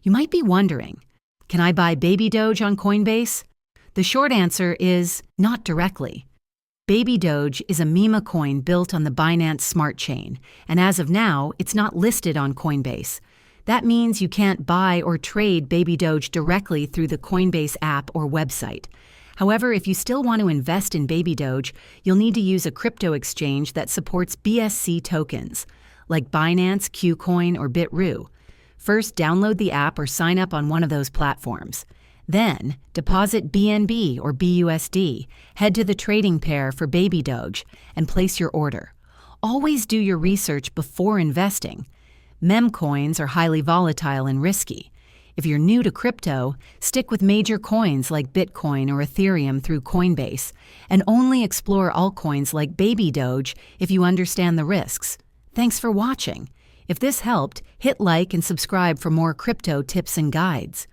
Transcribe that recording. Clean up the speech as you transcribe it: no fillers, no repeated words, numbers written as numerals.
You might be wondering, can I buy Babydoge on Coinbase? The short answer is not directly. Babydoge is a meme coin built on the Binance Smart Chain, and as of now, it's not listed on Coinbase. That means you can't buy or trade Babydoge directly through the Coinbase app or website. However, if you still want to invest in Babydoge, you'll need to use a crypto exchange that supports BSC tokens, like Binance, Qcoin, or Bitrue. First, download the app or sign up on one of those platforms. Then, deposit BNB or BUSD, head to the trading pair for Babydoge, and place your order. Always do your research before investing. Meme coins are highly volatile and risky. If you're new to crypto, stick with major coins like Bitcoin or Ethereum through Coinbase, and only explore altcoins like Babydoge if you understand the risks. Thanks for watching. If this helped, hit like and subscribe for more crypto tips and guides.